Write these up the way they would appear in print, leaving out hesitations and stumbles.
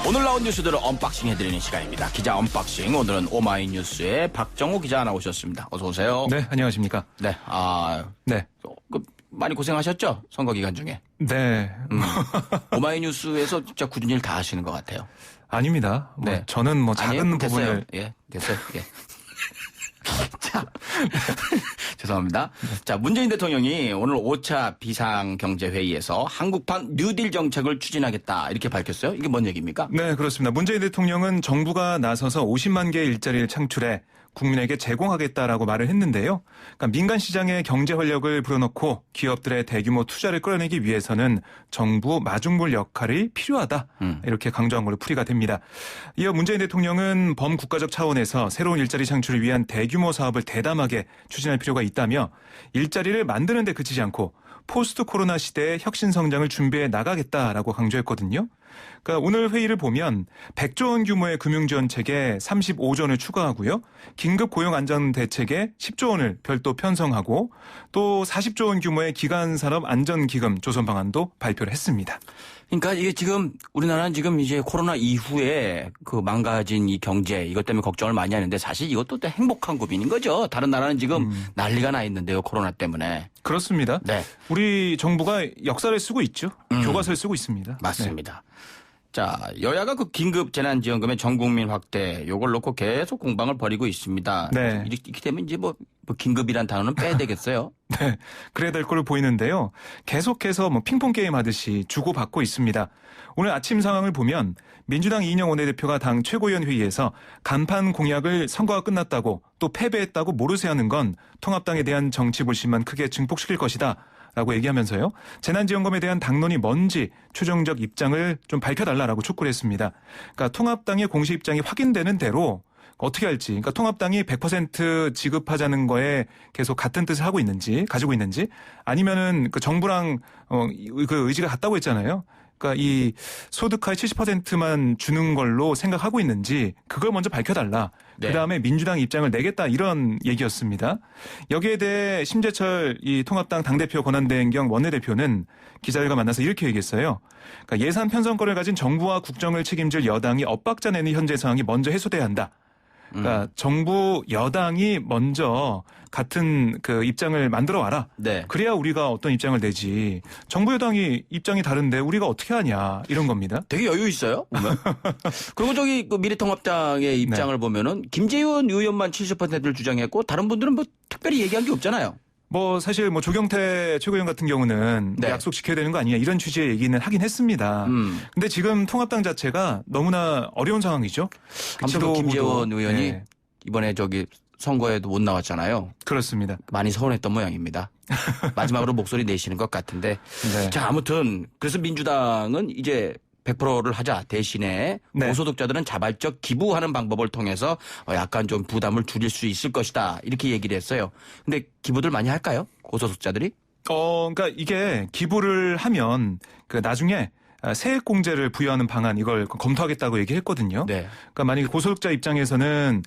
오늘 나온 뉴스들을 언박싱 해드리는 시간입니다. 기자 언박싱. 오늘은 오마이뉴스의 박정호 기자 나오셨습니다. 어서 오세요. 네, 안녕하십니까. 네, 네. 많이 고생하셨죠? 선거 기간 중에. 네. 오마이뉴스에서 진짜 굳은 일 다 하시는 것 같아요. 아닙니다. 네. 저는 작은 아니에요? 됐어요. 부분을. 예, 됐어요. 예. 자, 죄송합니다. 자, 문재인 대통령이 오늘 5차 비상경제회의에서 한국판 뉴딜 정책을 추진하겠다 이렇게 밝혔어요. 이게 뭔 얘기입니까? 네, 그렇습니다. 문재인 대통령은 정부가 나서서 50만 개의 일자리를 창출해 국민에게 제공하겠다라고 말을 했는데요. 그러니까 민간 시장의 경제 활력을 불어넣고 기업들의 대규모 투자를 끌어내기 위해서는 정부 마중물 역할이 필요하다. 이렇게 강조한 걸로 풀이가 됩니다. 이어 문재인 대통령은 범국가적 차원에서 새로운 일자리 창출을 위한 대규모 사업을 대담하게 추진할 필요가 있다며 일자리를 만드는 데 그치지 않고 포스트 코로나 시대의 혁신 성장을 준비해 나가겠다라고 강조했거든요. 그러니까 오늘 회의를 보면 100조 원 규모의 금융지원책에 35조 원을 추가하고요. 긴급 고용 안전 대책에 10조 원을 별도 편성하고 또 40조 원 규모의 기간산업 안전기금 조성 방안도 발표를 했습니다. 그러니까 이게 지금 우리나라는 지금 이제 코로나 이후에 그 망가진 이 경제 이것 때문에 걱정을 많이 하는데 사실 이것도 또 행복한 고민인 거죠. 다른 나라는 지금 난리가 나 있는데요. 코로나 때문에. 그렇습니다. 네. 우리 정부가 역사를 쓰고 있죠. 교과서를 쓰고 있습니다. 맞습니다. 자, 여야가 그 긴급 재난지원금의 전국민 확대 요걸 놓고 계속 공방을 벌이고 있습니다. 네. 이렇게 되면 이제 뭐 긴급이란 단어는 빼야 되겠어요. 네, 그래야 될 걸로 보이는데요. 계속해서 핑퐁 게임 하듯이 주고받고 있습니다. 오늘 아침 상황을 보면 민주당 이인영 원내대표가 당 최고위원 회의에서 간판 공약을 선거가 끝났다고 또 패배했다고 모르쇠 하는 건 통합당에 대한 정치 불신만 크게 증폭시킬 것이다. 라고 얘기하면서요. 재난지원금에 대한 당론이 뭔지 최종적 입장을 좀 밝혀달라라고 촉구를 했습니다. 그러니까 통합당의 공식 입장이 확인되는 대로 어떻게 할지, 그러니까 통합당이 100% 지급하자는 거에 계속 같은 뜻을 하고 있는지, 가지고 있는지, 아니면은 그 정부랑 그 의지가 같다고 했잖아요. 그러니까 이 소득하의 70%만 주는 걸로 생각하고 있는지 그걸 먼저 밝혀달라. 네. 그다음에 민주당 입장을 내겠다 이런 얘기였습니다. 여기에 대해 심재철 이 통합당 당대표 권한대행경 원내대표는 기자들과 만나서 이렇게 얘기했어요. 그러니까 예산 편성권을 가진 정부와 국정을 책임질 여당이 엇박자 내는 현재 상황이 먼저 해소돼야 한다. 그러니까 정부 여당이 먼저 같은 그 입장을 만들어 와라. 네. 그래야 우리가 어떤 입장을 내지. 정부 여당이 입장이 다른데 우리가 어떻게 하냐 이런 겁니다. 되게 여유 있어요. 그리고 저기 그 미래통합당의 입장을 보면은 김재원 의원만 70%를 주장했고 다른 분들은 뭐 특별히 얘기한 게 없잖아요. 사실 조경태 최고위원 같은 경우는 네. 약속 지켜야 되는 거 아니냐 이런 취지의 얘기는 하긴 했습니다. 근데 지금 통합당 자체가 너무나 어려운 상황이죠. 아무튼 김재원 의원이 네. 이번에 저기 선거에도 못 나왔잖아요. 그렇습니다. 많이 서운했던 모양입니다. 마지막으로 목소리 내시는 것 같은데. 네. 자, 아무튼 그래서 민주당은 이제 100%를 하자 대신에 네. 고소득자들은 자발적 기부하는 방법을 통해서 약간 좀 부담을 줄일 수 있을 것이다. 이렇게 얘기를 했어요. 근데 기부들 많이 할까요? 고소득자들이? 그러니까 이게 기부를 하면 그 나중에 세액공제를 부여하는 방안 이걸 검토하겠다고 얘기했거든요. 네. 그러니까 만약에 고소득자 입장에서는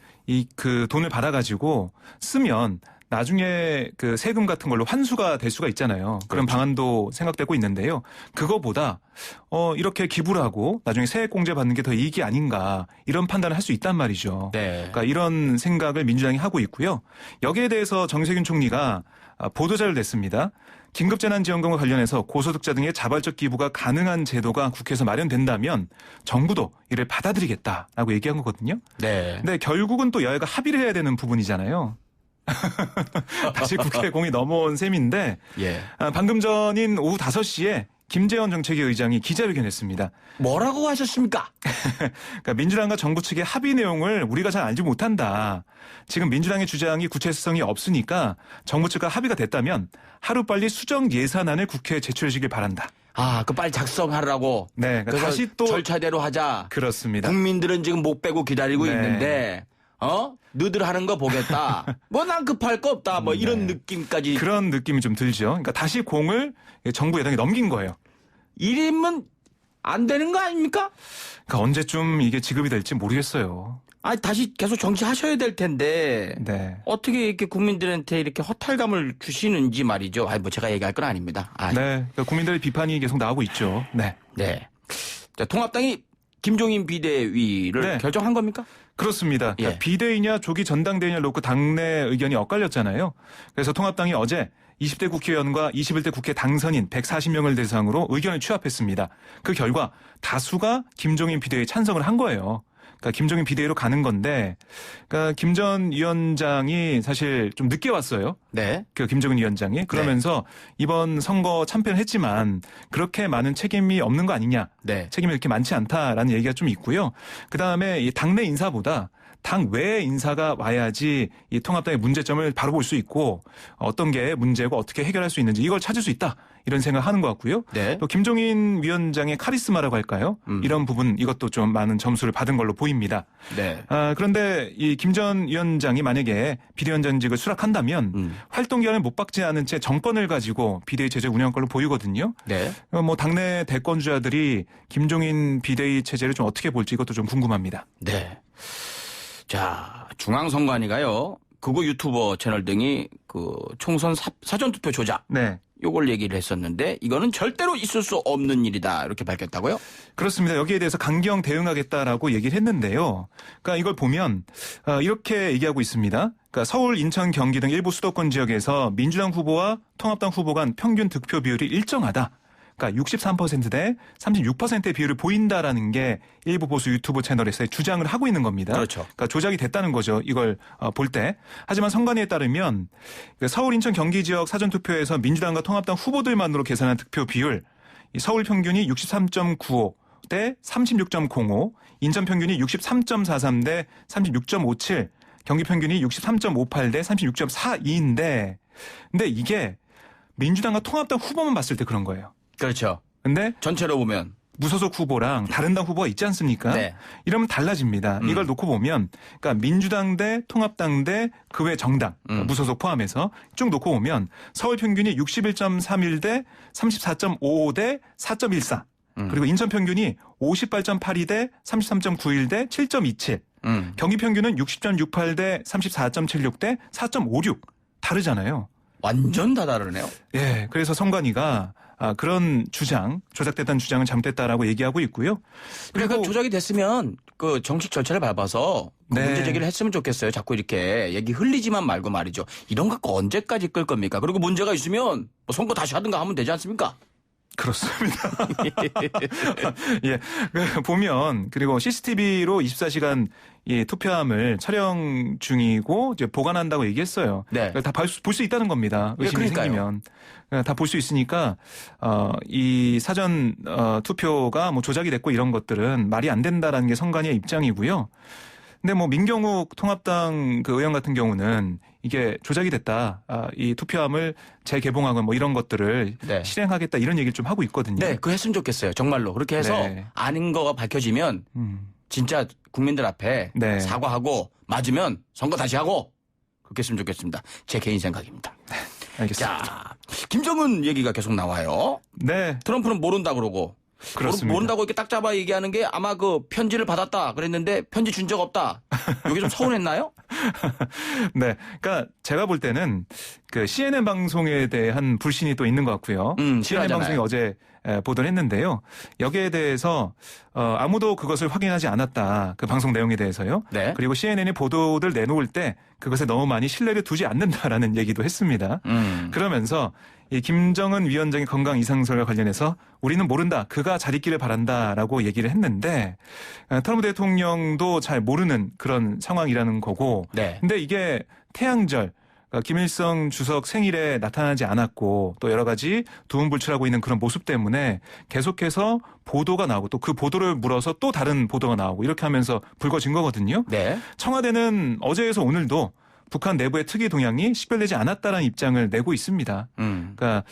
그 돈을 받아가지고 쓰면 나중에 그 세금 같은 걸로 환수가 될 수가 있잖아요. 그런 그렇죠. 방안도 생각되고 있는데요. 그거보다 이렇게 기부를 하고 나중에 세액공제 받는 게 더 이익이 아닌가 이런 판단을 할 수 있단 말이죠. 네. 그러니까 이런 생각을 민주당이 하고 있고요. 여기에 대해서 정세균 총리가 보도자를 냈습니다. 긴급재난지원금과 관련해서 고소득자 등의 자발적 기부가 가능한 제도가 국회에서 마련된다면 정부도 이를 받아들이겠다라고 얘기한 거거든요. 네. 근데 결국은 또 여야가 합의를 해야 되는 부분이잖아요. 다시 국회 공이 넘어온 셈인데 예. 방금 전인 오후 5시에 김재원 정책위 의장이 기자회견했습니다. 뭐라고 하셨습니까? 그러니까 민주당과 정부 측의 합의 내용을 우리가 잘 알지 못한다. 지금 민주당의 주장이 구체성이 없으니까 정부 측과 합의가 됐다면 하루빨리 수정 예산안을 국회에 제출해 주길 바란다. 그 빨리 작성하라고. 네, 그러니까 그래서 다시 또 절차대로 하자. 그렇습니다. 국민들은 지금 목 빼고 기다리고 네. 있는데 너들 하는 거 보겠다. 난 급할 거 없다. 이런 느낌까지. 그런 느낌이 좀 들죠. 그러니까 다시 공을 정부 여당에 넘긴 거예요. 이러면 안 되는 거 아닙니까? 그러니까 언제쯤 이게 지급이 될지 모르겠어요. 다시 계속 정치하셔야 될 텐데. 네. 어떻게 이렇게 국민들한테 이렇게 허탈감을 주시는지 말이죠. 제가 얘기할 건 아닙니다. 네. 그러니까 국민들의 비판이 계속 나오고 있죠. 네. 네. 자, 통합당이 김종인 비대위를 네. 결정한 겁니까? 그렇습니다. 그러니까 예. 비대위냐 조기 전당대회냐를 놓고 당내 의견이 엇갈렸잖아요. 그래서 통합당이 어제 20대 국회의원과 21대 국회 당선인 140명을 대상으로 의견을 취합했습니다. 그 결과 다수가 김종인 비대위에 찬성을 한 거예요. 그러니까 김종인 비대위로 가는 건데, 그러니까 김 전 위원장이 사실 좀 늦게 왔어요. 네. 그 김종인 위원장이 그러면서 이번 선거 참패를 했지만 그렇게 많은 책임이 없는 거 아니냐, 네. 책임이 그렇게 많지 않다라는 얘기가 좀 있고요. 그 다음에 이 당내 인사보다 당 외의 인사가 와야지 이 통합당의 문제점을 바로 볼 수 있고 어떤 게 문제고 어떻게 해결할 수 있는지 이걸 찾을 수 있다. 이런 생각을 하는 것 같고요. 네. 또 김종인 위원장의 카리스마라고 할까요? 이런 부분 이것도 좀 많은 점수를 받은 걸로 보입니다. 네. 그런데 이 김 전 위원장이 만약에 비대위원장직을 수락한다면 활동 기간을 못 받지 않은 채 정권을 가지고 비대위 체제 운영 걸로 보이거든요. 네. 뭐 당내 대권주자들이 김종인 비대위 체제를 좀 어떻게 볼지 이것도 좀 궁금합니다. 네. 자, 중앙선관위가요. 극우 유튜버 채널 등이 그 총선 사전투표 조작. 네. 요걸 얘기를 했었는데 이거는 절대로 있을 수 없는 일이다. 이렇게 밝혔다고요? 그렇습니다. 여기에 대해서 강경 대응하겠다라고 얘기를 했는데요. 그러니까 이걸 보면 이렇게 얘기하고 있습니다. 그러니까 서울, 인천, 경기 등 일부 수도권 지역에서 민주당 후보와 통합당 후보 간 평균 득표 비율이 일정하다. 그러니까 63%대 36%의 비율을 보인다라는 게 일부 보수 유튜브 채널에서의 주장을 하고 있는 겁니다. 그렇죠. 그러니까 조작이 됐다는 거죠. 이걸 볼 때. 하지만 선관위에 따르면 서울, 인천, 경기 지역 사전투표에서 민주당과 통합당 후보들만으로 계산한 득표 비율, 서울 평균이 63.95 대 36.05, 인천 평균이 63.43 대 36.57, 경기 평균이 63.58 대 36.42인데 근데 이게 민주당과 통합당 후보만 봤을 때 그런 거예요. 그렇죠. 근데 전체로 보면 무소속 후보랑 다른 당 후보가 있지 않습니까? 네. 이러면 달라집니다. 이걸 놓고 보면 그러니까 민주당 대 통합당 대 그 외 정당 무소속 포함해서 쭉 놓고 보면 서울 평균이 61.31 대 34.55 대 4.14 그리고 인천 평균이 58.82 대 33.91 대 7.27 경기 평균은 60.68 대 34.76 대 4.56 다르잖아요. 완전 다 다르네요. 예, 그래서 선관위가 그런 주장, 조작됐다는 주장은 잘못됐다라고 얘기하고 있고요. 그러니까 조작이 됐으면 그 정식 절차를 밟아서 그 네. 문제 제기를 했으면 좋겠어요. 자꾸 이렇게 얘기 흘리지만 말고 말이죠. 이런 거 갖고 언제까지 끌 겁니까? 그리고 문제가 있으면 뭐 선거 다시 하든가 하면 되지 않습니까? 그렇습니다. 예, 보면 그리고 CCTV로 24시간 투표함을 촬영 중이고 이제 보관한다고 얘기했어요. 네. 다 볼 수 있다는 겁니다. 의심이 그러니까요. 생기면 다 볼 수 있으니까 이 사전 투표가 뭐 조작이 됐고 이런 것들은 말이 안 된다라는 게 선관위의 입장이고요. 근데 뭐 민경욱 통합당 그 의원 같은 경우는 이게 조작이 됐다. 이 투표함을 재개봉하고 뭐 이런 것들을 네. 실행하겠다 이런 얘기를 좀 하고 있거든요. 네, 그거 했으면 좋겠어요. 정말로. 그렇게 해서 네. 아닌 거가 밝혀지면 진짜 국민들 앞에 네. 사과하고 맞으면 선거 다시 하고 그렇게 했으면 좋겠습니다. 제 개인 생각입니다. 알겠습니다. 자, 김정은 얘기가 계속 나와요. 네, 트럼프는 모른다 그러고. 그렇습니다. 모른다고 이렇게 딱 잡아 얘기하는 게 아마 그 편지를 받았다 그랬는데 편지 준 적 없다. 이게 좀 서운했나요? 네. 그러니까 제가 볼 때는 그 CNN 방송에 대한 불신이 또 있는 것 같고요. CNN 싫어하잖아요. 방송이 어제 보도를 했는데요. 여기에 대해서 아무도 그것을 확인하지 않았다. 그 방송 내용에 대해서요. 네. 그리고 CNN이 보도를 내놓을 때 그것에 너무 많이 신뢰를 두지 않는다라는 얘기도 했습니다. 그러면서 이 김정은 위원장의 건강 이상설과 관련해서 우리는 모른다. 그가 잘 있기를 바란다라고 얘기를 했는데 트럼프 대통령도 잘 모르는 그런 상황이라는 거고. 네. 근데 이게 태양절 그러니까 김일성 주석 생일에 나타나지 않았고 또 여러 가지 두문불출하고 있는 그런 모습 때문에 계속해서 보도가 나오고 또 그 보도를 물어서 또 다른 보도가 나오고 이렇게 하면서 불거진 거거든요. 네. 청와대는 어제에서 오늘도 북한 내부의 특이 동향이 식별되지 않았다는 입장을 내고 있습니다. 그러니까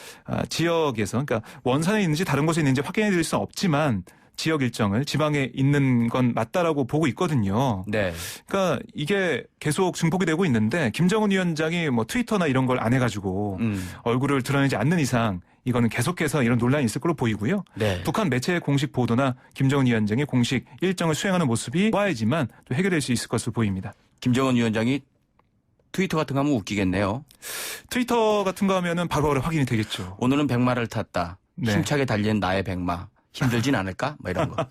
지역에서 그러니까 원산에 있는지 다른 곳에 있는지 확인해 드릴 수는 없지만 지역 일정을 지방에 있는 건 맞다라고 보고 있거든요. 네. 그러니까 이게 계속 증폭이 되고 있는데 김정은 위원장이 뭐 트위터나 이런 걸 안 해가지고 얼굴을 드러내지 않는 이상 이거는 계속해서 이런 논란이 있을 걸로 보이고요. 네. 북한 매체의 공식 보도나 김정은 위원장의 공식 일정을 수행하는 모습이 와야지만 또 해결될 수 있을 것으로 보입니다. 김정은 위원장이 트위터 같은 거 하면 웃기겠네요. 트위터 같은 거 하면은 바로바로 확인이 되겠죠. 오늘은 백마를 탔다. 네. 힘차게 달리는 나의 백마. 힘들진 않을까? 뭐 이런 거.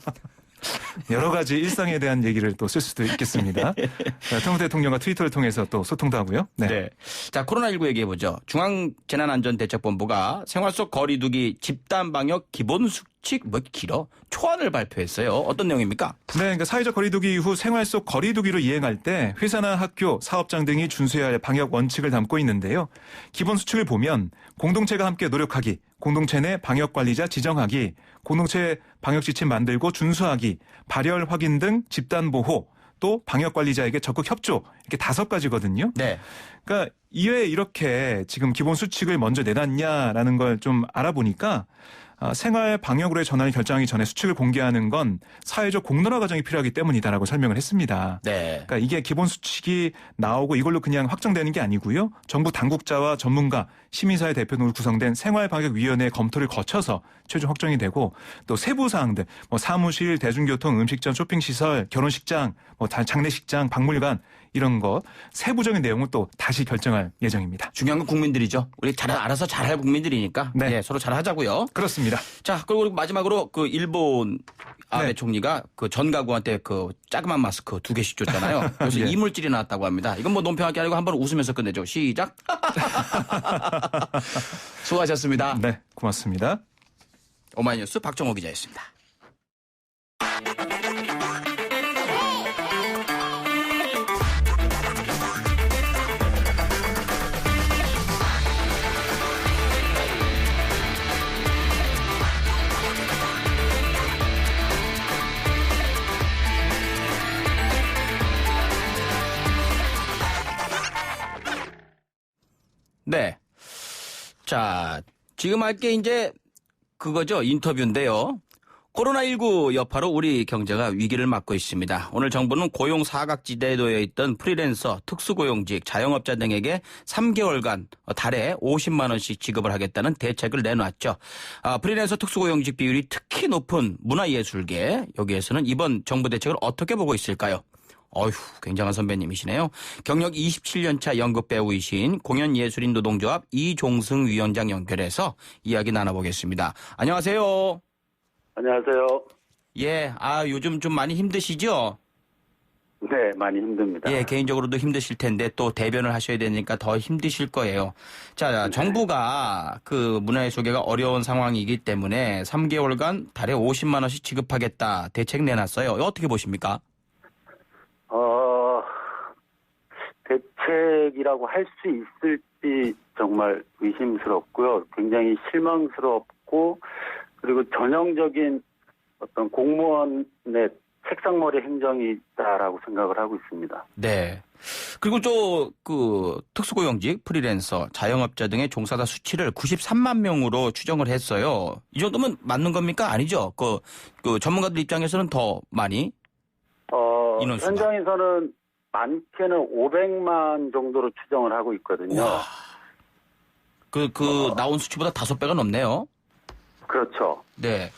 여러 가지 일상에 대한 얘기를 또 쓸 수도 있겠습니다. 트럼프 대통령과 트위터를 통해서 또 소통도 하고요. 네. 네. 자, 코로나19 얘기해보죠. 중앙재난안전대책본부가 생활 속 거리두기 집단 방역 기본 수칙 길어? 초안을 발표했어요. 어떤 내용입니까? 네, 그러니까 사회적 거리두기 이후 생활 속 거리두기를 이행할 때 회사나 학교, 사업장 등이 준수해야 할 방역 원칙을 담고 있는데요. 기본 수칙을 보면 공동체가 함께 노력하기, 공동체 내 방역 관리자 지정하기, 공동체 방역 지침 만들고 준수하기, 발열 확인 등 집단 보호, 또 방역 관리자에게 적극 협조 이렇게 5가지거든요. 네. 그러니까 이외에 이렇게 지금 기본 수칙을 먼저 내놨냐라는 걸 좀 알아보니까 생활 방역으로의 전환을 결정하기 전에 수칙을 공개하는 건 사회적 공론화 과정이 필요하기 때문이다라고 설명을 했습니다. 네. 그러니까 이게 기본 수칙이 나오고 이걸로 그냥 확정되는 게 아니고요. 정부 당국자와 전문가, 시민사회 대표 등으로 구성된 생활방역위원회 검토를 거쳐서 최종 확정이 되고 또 세부 사항들, 뭐 사무실, 대중교통, 음식점, 쇼핑시설, 결혼식장, 뭐 장례식장, 박물관 이런 것 세부적인 내용은 또 다시 결정할 예정입니다. 중요한 건 국민들이죠. 우리 알아서 잘할 국민들이니까 네. 네, 서로 잘하자고요. 그렇습니다. 자, 그리고 마지막으로 그 일본 아베 네. 총리가 그 전 가구한테 그 자그만 마스크 2개씩 줬잖아요. 그래서 예. 이물질이 나왔다고 합니다. 이건 뭐 논평할 게 아니고 한번 웃으면서 끝내죠. 시작. 수고하셨습니다. 네, 고맙습니다. 오마이뉴스 박정호 기자였습니다. 네. 자, 지금 할 게 이제 그거죠. 인터뷰인데요. 코로나19 여파로 우리 경제가 위기를 맞고 있습니다. 오늘 정부는 고용 사각지대에 놓여 있던 프리랜서, 특수고용직, 자영업자 등에게 3개월간 달에 50만 원씩 지급을 하겠다는 대책을 내놨죠. 프리랜서 특수고용직 비율이 특히 높은 문화예술계, 여기에서는 이번 정부 대책을 어떻게 보고 있을까요? 어휴, 굉장한 선배님이시네요. 경력 27년차 연극배우이신 공연예술인 노동조합 이종승 위원장 연결해서 이야기 나눠보겠습니다. 안녕하세요. 안녕하세요. 예, 요즘 좀 많이 힘드시죠? 네, 많이 힘듭니다. 예, 개인적으로도 힘드실 텐데 또 대변을 하셔야 되니까 더 힘드실 거예요. 자, 정부가 그 문화예술계가 어려운 상황이기 때문에 3개월간 달에 50만 원씩 지급하겠다 대책 내놨어요. 어떻게 보십니까? 대책이라고 할 수 있을지 정말 의심스럽고요. 굉장히 실망스럽고 그리고 전형적인 어떤 공무원의 책상머리 행정이 있다라고 생각을 하고 있습니다. 네. 그리고 그 특수고용직, 프리랜서, 자영업자 등의 종사자 수치를 93만 명으로 추정을 했어요. 이 정도면 맞는 겁니까? 아니죠. 그 전문가들 입장에서는 더 많이 인원수가. 현장에서는 많게는 500만 정도로 추정을 하고 있거든요. 우와. 나온 수치보다 5배가 넘네요. 그렇죠. 네.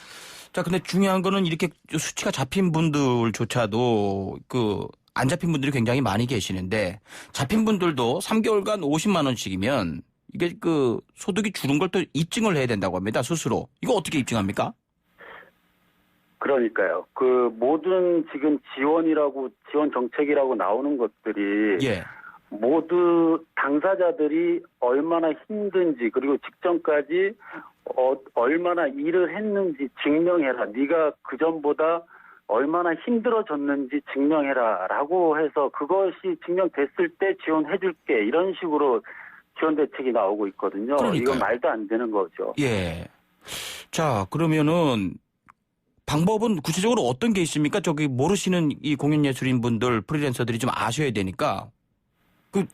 자, 근데 중요한 거는 이렇게 수치가 잡힌 분들조차도 안 잡힌 분들이 굉장히 많이 계시는데 잡힌 분들도 3개월간 50만 원씩이면 이게 소득이 줄은 걸 또 입증을 해야 된다고 합니다. 스스로. 이거 어떻게 입증합니까? 그러니까요. 모든 지금 지원 정책이라고 나오는 것들이 예. 모두 당사자들이 얼마나 힘든지 그리고 직전까지 얼마나 일을 했는지 증명해라. 네가 그전보다 얼마나 힘들어졌는지 증명해라라고 해서 그것이 증명됐을 때 지원해줄게 이런 식으로 지원 대책이 나오고 있거든요. 그러니까요. 이건 말도 안 되는 거죠. 예. 자, 그러면은 방법은 구체적으로 어떤 게 있습니까? 모르시는 이 공연예술인 분들, 프리랜서들이 좀 아셔야 되니까 그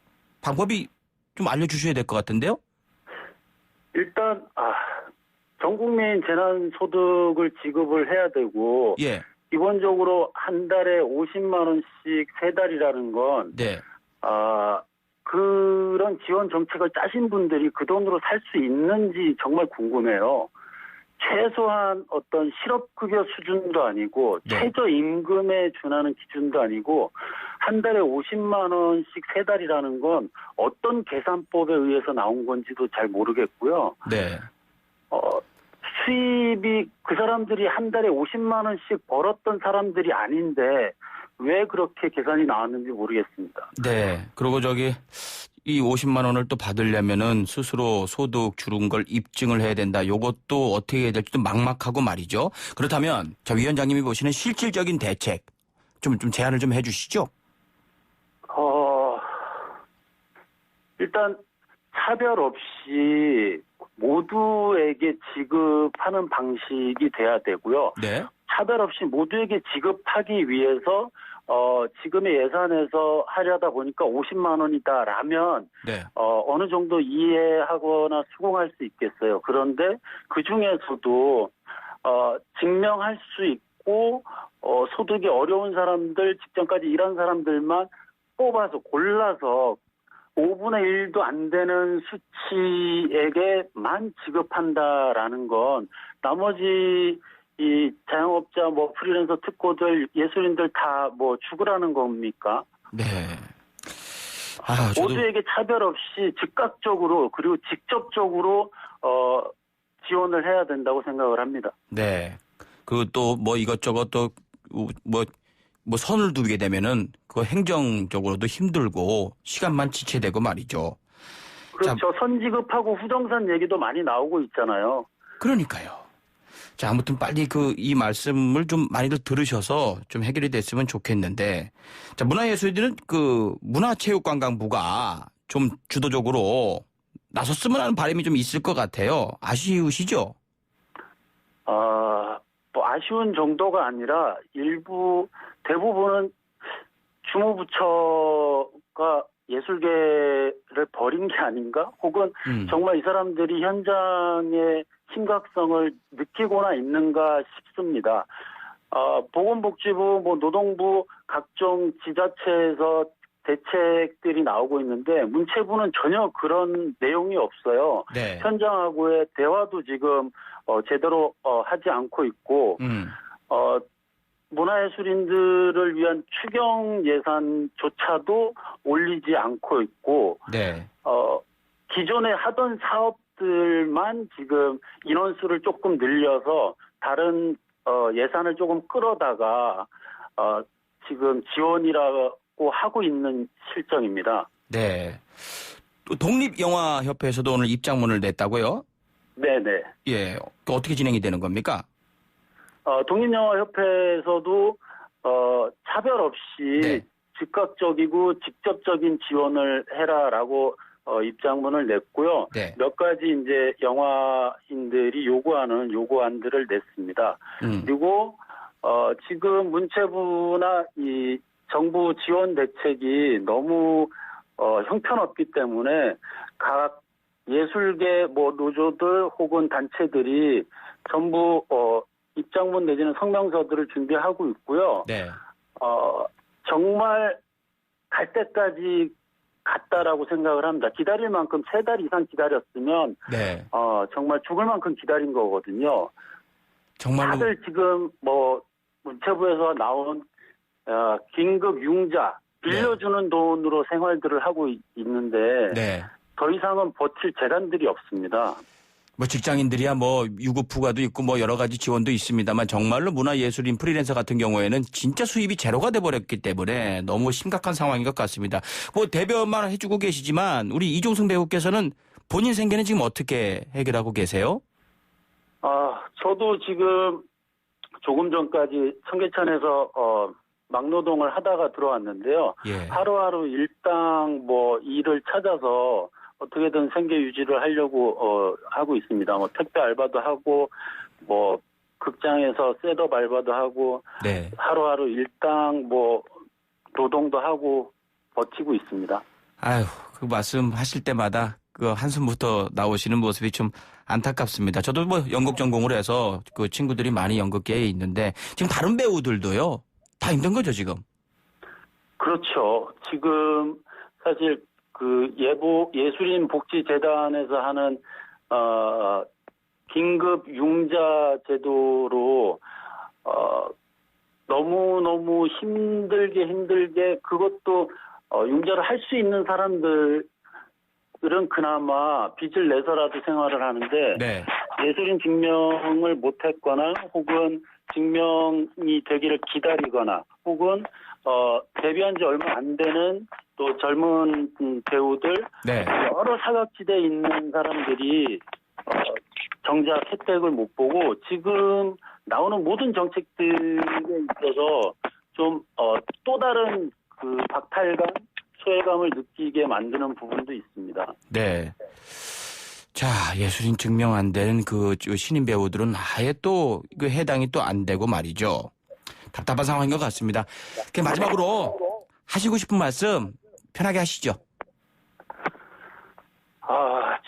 방법이 좀 알려주셔야 될 것 같은데요? 일단 전 국민 재난소득을 지급을 해야 되고 예. 기본적으로 한 달에 50만 원씩 3달이라는 건 네. 그런 지원 정책을 짜신 분들이 그 돈으로 살 수 있는지 정말 궁금해요. 최소한 어떤 실업급여 수준도 아니고 네. 최저임금에 준하는 기준도 아니고 한 달에 50만 원씩 3달이라는 건 어떤 계산법에 의해서 나온 건지도 잘 모르겠고요. 네. 수입이 그 사람들이 한 달에 50만 원씩 벌었던 사람들이 아닌데 왜 그렇게 계산이 나왔는지 모르겠습니다. 네. 그리고 이 50만 원을 또 받으려면은 스스로 소득 줄은 걸 입증을 해야 된다. 요것도 어떻게 해야 될지도 막막하고 말이죠. 그렇다면 위원장님이 보시는 실질적인 대책 좀 제안을 좀 해주시죠. 일단 차별 없이 모두에게 지급하는 방식이 돼야 되고요. 네. 차별 없이 모두에게 지급하기 위해서 지금의 예산에서 하려다 보니까 50만 원이다라면 네. 어느 정도 이해하거나 수긍할 수 있겠어요. 그런데 그 중에서도 증명할 수 있고 소득이 어려운 사람들, 직전까지 일한 사람들만 뽑아서 골라서 5분의 1도 안 되는 수치에게만 지급한다라는 건 나머지 이 자영업자, 프리랜서 특고들, 예술인들 다 죽으라는 겁니까? 네. 저도 모두에게 차별 없이 즉각적으로 그리고 직접적으로 지원을 해야 된다고 생각을 합니다. 네. 그 또 이것저것 또 선을 두게 되면은 그거 행정적으로도 힘들고 시간만 지체되고 말이죠. 그렇죠. 선지급하고 후정산 얘기도 많이 나오고 있잖아요. 그러니까요. 자, 아무튼 빨리 이 말씀을 좀 많이들 들으셔서 좀 해결이 됐으면 좋겠는데, 자, 문화예술인들은 문화체육관광부가 좀 주도적으로 나섰으면 하는 바람이 좀 있을 것 같아요. 아쉬우시죠? 아쉬운 정도가 아니라 대부분은 주무부처가 예술계를 버린 게 아닌가? 혹은 정말 이 사람들이 현장의 심각성을 느끼고나 있는가 싶습니다. 보건복지부, 노동부 각종 지자체에서 대책들이 나오고 있는데 문체부는 전혀 그런 내용이 없어요. 네. 현장하고의 대화도 지금 제대로 하지 않고 있고 문화예술인들을 위한 추경 예산조차도 올리지 않고 있고 네. 기존에 하던 사업들만 지금 인원수를 조금 늘려서 다른 예산을 조금 끌어다가 지금 지원이라고 하고 있는 실정입니다. 네. 또 독립영화협회에서도 오늘 입장문을 냈다고요? 네네. 예. 어떻게 진행이 되는 겁니까? 독립영화협회에서도 차별 없이 네. 즉각적이고 직접적인 지원을 해라라고 입장문을 냈고요. 네. 몇 가지 이제 영화인들이 요구하는 요구안들을 냈습니다. 그리고 지금 문체부나 이 정부 지원 대책이 너무 형편없기 때문에 각 예술계 노조들 혹은 단체들이 전부 입장문 내지는 성명서들을 준비하고 있고요. 네. 정말 갈 때까지 갔다라고 생각을 합니다. 기다릴 만큼 3달 이상 기다렸으면 네. 정말 죽을 만큼 기다린 거거든요. 정말로. 다들 지금 문체부에서 나온 긴급 융자 빌려주는 돈으로 생활들을 하고 있는데 네. 더 이상은 버틸 재간들이 없습니다. 직장인들이야 유급휴가도 있고 여러 가지 지원도 있습니다만 정말로 문화예술인 프리랜서 같은 경우에는 진짜 수입이 제로가 돼버렸기 때문에 너무 심각한 상황인 것 같습니다. 대변만 해주고 계시지만 우리 이종승 배우께서는 본인 생계는 지금 어떻게 해결하고 계세요? 저도 지금 조금 전까지 청계천에서 막노동을 하다가 들어왔는데요. 예. 하루하루 일당 일을 찾아서 어떻게든 생계 유지를 하려고 하고 있습니다. 택배 알바도 하고 극장에서 셋업 알바도 하고 네. 하루하루 일당 노동도 하고 버티고 있습니다. 아유, 그 말씀하실 때마다 그 한숨부터 나오시는 모습이 좀 안타깝습니다. 저도 연극 전공을 해서 그 친구들이 많이 연극계에 있는데 지금 다른 배우들도요. 다 힘든 거죠, 지금. 그렇죠. 지금 사실 예술인 복지재단에서 하는 긴급 융자 제도로 너무너무 힘들게 그것도 융자를 할 수 있는 사람들은 그나마 빚을 내서라도 생활을 하는데 네. 예술인 증명을 못했거나 혹은 증명이 되기를 기다리거나 혹은 데뷔한 지 얼마 안 되는 또 젊은 배우들 네. 여러 사각지대에 있는 사람들이 정작 혜택을 못 보고 지금 나오는 모든 정책들에 있어서 좀 또 다른 그 박탈감, 소외감을 느끼게 만드는 부분도 있습니다. 네. 자, 예술인 증명 안 되는 그 신인 배우들은 아예 또 그 해당이 또 안 되고 말이죠. 답답한 상황인 것 같습니다. 그 마지막으로 하시고 싶은 말씀 편하게 하시죠.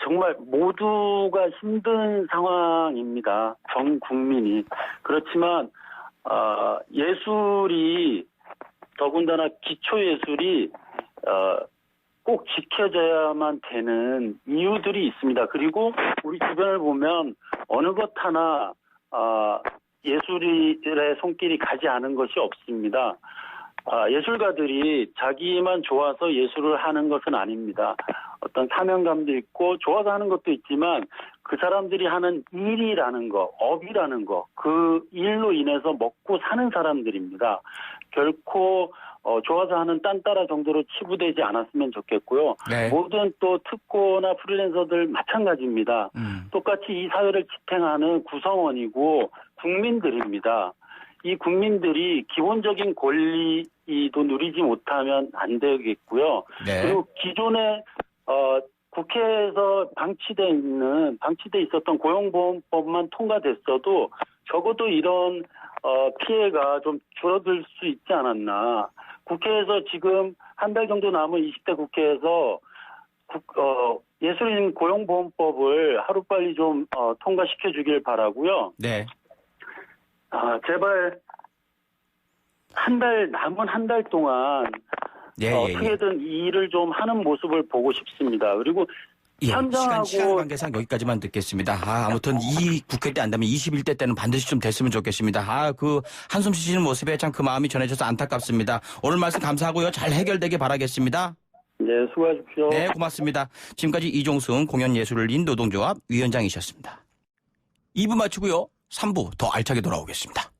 정말 모두가 힘든 상황입니다. 전 국민이. 그렇지만 예술이 더군다나 기초예술이 꼭 지켜져야만 되는 이유들이 있습니다. 그리고 우리 주변을 보면 어느 것 하나 예술의 손길이 가지 않은 것이 없습니다. 예술가들이 자기만 좋아서 예술을 하는 것은 아닙니다. 어떤 사명감도 있고 좋아서 하는 것도 있지만 그 사람들이 하는 일이라는 거, 업이라는 거, 그 일로 인해서 먹고 사는 사람들입니다. 결코 좋아서 하는 딴따라 정도로 치부되지 않았으면 좋겠고요. 네. 모든 또 특고나 프리랜서들 마찬가지입니다. 똑같이 이 사회를 지탱하는 구성원이고 국민들입니다. 이 국민들이 기본적인 권리도 누리지 못하면 안 되겠고요. 네. 그리고 기존에 국회에서 방치돼 있었던 고용보험법만 통과됐어도 적어도 이런 피해가 좀 줄어들 수 있지 않았나. 국회에서 지금 한 달 정도 남은 20대 국회에서 예술인 고용보험법을 하루빨리 좀 통과시켜 주길 바라고요. 네. 제발 남은 한 달 동안 어떻게든 이 일을 좀 하는 모습을 보고 싶습니다. 그리고 시간 현장하고 관계상 여기까지만 듣겠습니다. 아무튼 이 국회 때 안 되면 21대 때는 반드시 좀 됐으면 좋겠습니다. 그 한숨 쉬시는 모습에 참 그 마음이 전해져서 안타깝습니다. 오늘 말씀 감사하고요. 잘 해결되길 바라겠습니다. 네, 수고하십시오. 네, 고맙습니다. 지금까지 이종승 공연예술인 노동조합 위원장이셨습니다. 2부 마치고요. 3부 더 알차게 돌아오겠습니다.